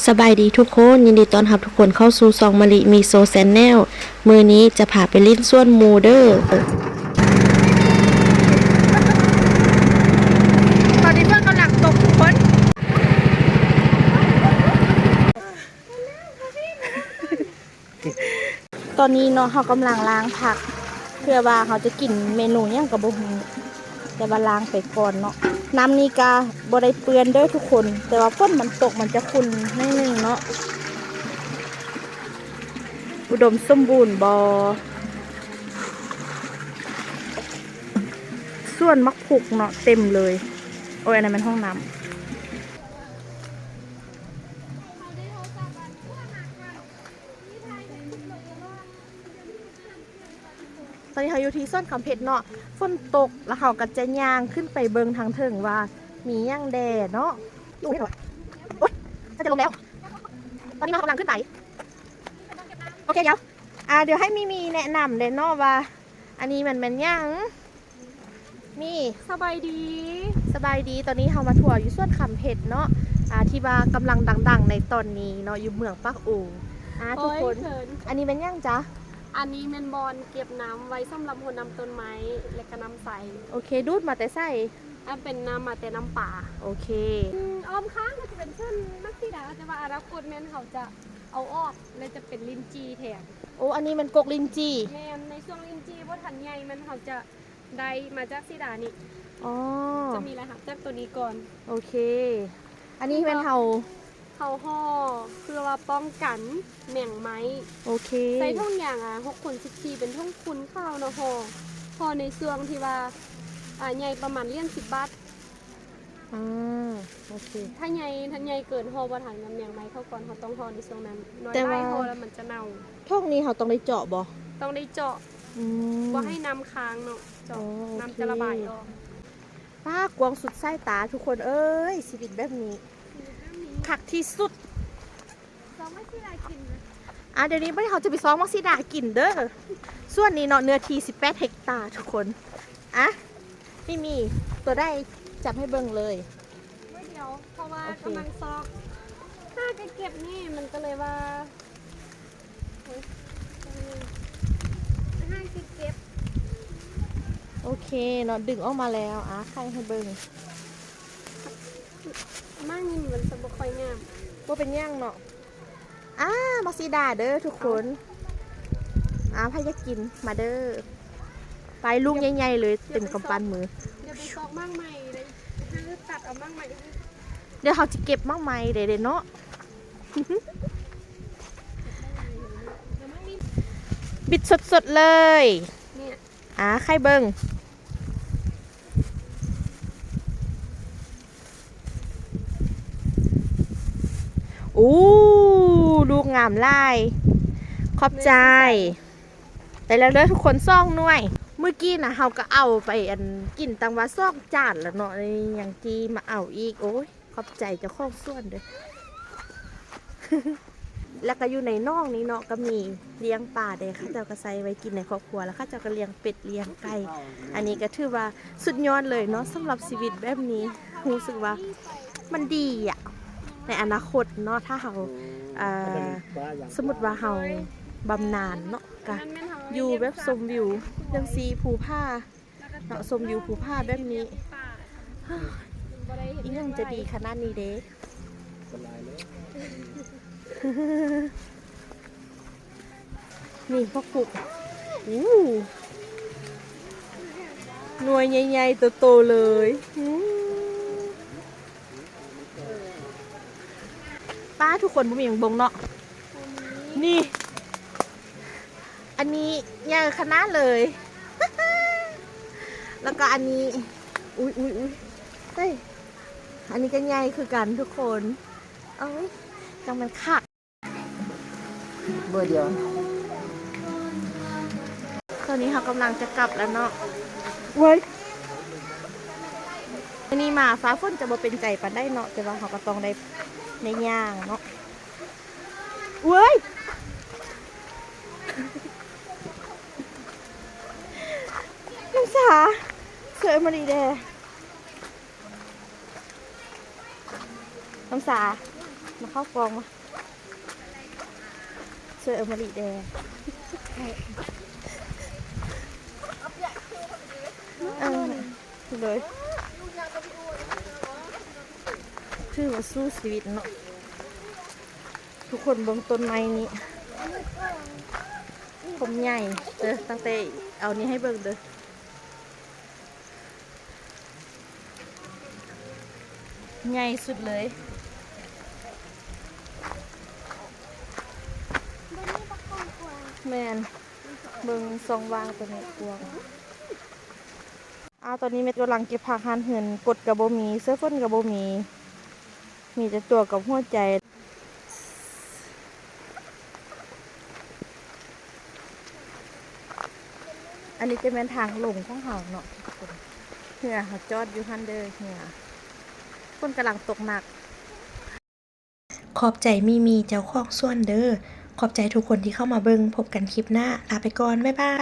สบายดีทุกคนยินดีต้อนรับทุกคนเข้าสู่ซองมะลิมีโซแซนแนลมือนี้จะพาไปลิ้นส่วนมูเดอร์ตอนนี้เพื่อนกำลังตกทุกคนตอนนี้เนาะเขากำลังล้างผักเพื่อว่าเขาจะกินเมนูย่างกระบุงแต่ว่าล้างไปก่อนเนาะน้ำนี้กาบ่ได้เปื้อนเด้อทุกคนแต่ว่าฝนมันตกมันจะขุ่นนิดนึงเนาะอุดมสมบูรณ์บอส่วนมักผุกเนาะเต็มเลยโอ้ยอันนั้นเป็นห้องน้ำตอนนี้เขาอยู่ที่ส้นคำเพชรเนาะฝนตกแล้วเขาก็จะย่างขึ้นไปเบิงทางเถิงว่ามีย่างแดดเนาะอยู่นี่หรอโอ๊ยจะลงแล้วตอนนี้เรากำลังขึ้นไปโอเคเดี๋ยวให้มีแนะนำเดนเนาะว่าอันนี้มันเป็นย่างมีสบายดีตอนนี้เรามาทัวร์อยู่ส่วนคำเพชรเนาะที่ว่ากำลังดังๆในตอนนี้เนาะอยู่เมืองปักโอ่งทุกคนอันนี้เป็นย่างจ๊ะอันนี้เป็นบอลเก็บน้ำไว้สำหรับคนนำต้นไม้และก็น้ำใสโอเคดูดมาแต่ใส่อันเป็นน้ำมาแต่น้ำป่าโอเคอ้อมข้างก็จะเป็นเส้นนักที่ดาแต่ว่าอาราโกดแมนเขาจะเอาออกเลยจะเป็นลินจีแทนโอ้อันนี้มันกกลินจีแมนในช่วงลินจีว่าทันใหญ่มันเขาจะได้มาจากสีดานี่จะมีรหัสจากตัวนี้ก่อนโอเคอันนี้เป็นเขาห่อคือว่าป้องกันแมงไม้โอเคใส่ท่องอย่าง6 คน14เป็นท่องคุณข้าวเนาะห่อในช่วงที่ว่าใหญ่ประมาณเลี้ยน10 บาทโอเคถ้าใหญ่เกินห่อบ่ทันน้ำแมงไม้เข้าก่อนเขาต้องห่อในช่วงนั้นน้อยไปห่อแล้วมันจะเน่าท่องนี้เขาต้องได้เจาะบ่ต้องได้เจาะว่าให้น้ำค้างเนาะเจาะน้ำจะระบายออกป้ากวางสุดไส้ตาทุกคนเอ้ยชีวิตแบบนี้คักที่สุดซ้อมมักซีดากินเดี๋ยวนี้ไม่เขาจะไปซ้อมมักซีดากินเด้อส่วนนี้เนาะเนื้อที่18 เฮกตาร์ทุกคนไม่มีตัวได้จับให้เบิ่งเลยไม่เดียวเพราะว่ากำลังซอกถ้าจะเก็บนี่มันก็เลยว่าให้เก็บโอเคเนาะดึงออกมาแล้วใครให้เบิ่งมากนี่มันสมบูรณ์ค่อยงามว่าเป็นย่างเนาะมักซีดาเด้อทุกคนพายจะกินมาเด้อไปลูกใหญ่ๆเลยเต็มกำปั้นมือเดี๋ยวไปซอกมากใหม่เลยตัดเอามากใหม่เดี๋ยวเขาจะเก็บมากใหม่เด็ดๆเนาะบิดสดๆเลยใครเบิ่งลูกงามไล่ขอบใจแต่แล้วเด้อทุกคนซ่องหน่วยเมื่อกี้นะเฮาก็เอาไปกินตังว่าซ่องจานแล้วเนาะอย่างจีมาเอาอีกโอ้ยขอบใจเจ้าของส่วนเด้อ แล้วก็อยู่ในน่องนี้เนาะก็มีเลี้ยงปลาเด้ข้าเจ้าก็ใส่ไว้กินในครอบครัวแล้วข้าเจ้าก็เลี้ยงเป็ดเลี้ยงไก่อันนี้ก็ถือว่าสุดยอดเลยเนาะสำหรับชีวิตแบบนี้รู้สึกว่ามันดีในอนาคตเนาะถ้าเราสมมติว่าเราบำนาญเนาะก็อยู่แบบชมวิวยังซีภูผ้าเนาะชมวิวภูผ้าแบบนี้อีกยังจะดีขนาดนี้เด้นี่พวกปุกหน่วยใหญ่ๆโตๆเลยป้าทุกคนบ่มีอย่างบงเนาะนี่อันนี้ใหญ่ขนาดเลย แล้วก็อันนี้อุ้ยเฮ้ยอันนี้ก็ใหญ่คือกันทุกคนเอ้ยจังมันคักเบอร์เดียวตอนนี้เขากำลังจะกลับแล้วเนาะเว้ยอันนี้มาฟ้าฝนจะบ่เป็นใจปานได้เนาะแต่ว่าเขาก็ต้องได้ในย่างเนาะเว้ยน้ำสาเสยมาดีเด้น้ำสา มาเข้ากองมาเสื้อเอมริแดงเลยชื่อว่าสู้ชีวิตเนาะทุกคนเบิ่งต้นไม้นี้ผมใหญ่เด้อตั้งแต่เอานี้ให้เบิ่งเด้อใหญ่สุดเลยแมนเบิ่งซองวางตัวนี้กวางตอนนี้เม็ดกำลังเก็บผักหันเหินกดกับโบมีเสื้อฝนกับโบมีแต่ตัวกับหัวใจอันนี้จะเป็นทางลงของเขาเนาะทุกคนเหือเขาจอดอยู่ฮันเดอร์เหือฝนกำลังตกหนักขอบใจมีเจ้าของส่วนเด้อขอบใจทุกคนที่เข้ามาเบิ่งพบกันคลิปหน้าลาไปก่อนบ๊ายบาย